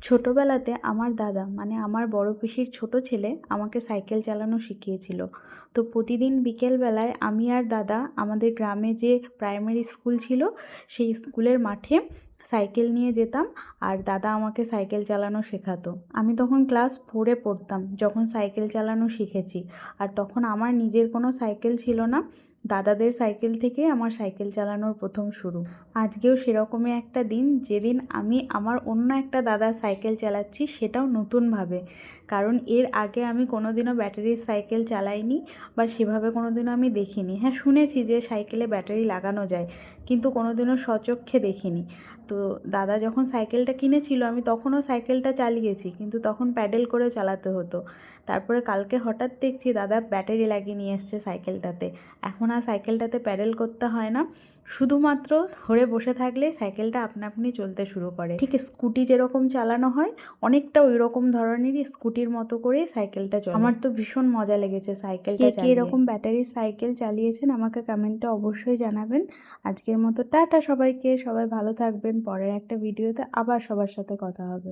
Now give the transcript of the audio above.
ছোটোবেলাতে আমার দাদা মানে আমার বড় পিসির ছোট ছেলে আমাকে সাইকেল চালানো শিখিয়েছিল। তো প্রতিদিন বিকেলবেলায় আমি আর দাদা আমাদের গ্রামে যে প্রাইমারি স্কুল ছিল সেই স্কুলের মাঠে সাইকেল নিয়ে যেতাম, আর দাদা আমাকে সাইকেল চালানো শেখাতো। আমি তখন ক্লাস 4-এ পড়তাম যখন সাইকেল চালানো শিখেছি। আর তখন আমার নিজের কোনো সাইকেল ছিল না, দাদাদের সাইকেল থেকেই আমার সাইকেল চালানোর প্রথম শুরু। আজকেও সেরকমই একটা দিন, যেদিন আমি আমার অন্য একটা দাদার সাইকেল চালাচ্ছি, সেটাও নতুনভাবে। কারণ এর আগে আমি কোনোদিনও ব্যাটারির সাইকেল চালাইনি বা সেভাবে কোনোদিনও আমি দেখিনি। হ্যাঁ, শুনেছি যে সাইকেলে ব্যাটারি লাগানো যায়, কিন্তু কোনোদিনও স্বচক্ষে দেখিনি। তো দাদা যখন সাইকেলটা কিনেছিল আমি তখনও সাইকেলটা চালিয়েছি, কিন্তু তখন প্যাডেল করে চালাতে হতো। তারপরে কালকে হঠাৎ দেখছি দাদা ব্যাটারি লাগিয়ে নিয়ে এসছে সাইকেলটাতে। এখন আর সাইকেলটাতে প্যাডেল করতে হয় না, শুধুমাত্র ধরে বসে থাকলেই সাইকেলটা আপনা আপনি চলতে শুরু করে। ঠিক স্কুটি যেরকম চালানো হয় অনেকটা ওই রকম ধরনেরই স্কুটির মতো করে সাইকেলটা চলে। আমার তো ভীষণ মজা লেগেছে সাইকেলটা চালিয়ে। এরকম ব্যাটারির সাইকেল চালিয়েছেন আমাকে কমেন্টে অবশ্যই জানাবেন। আজকের মতো টাটা সবাইকে, সবাই ভালো থাকবেন। পরের একটা ভিডিওতে আবার সবার সাথে কথা হবে।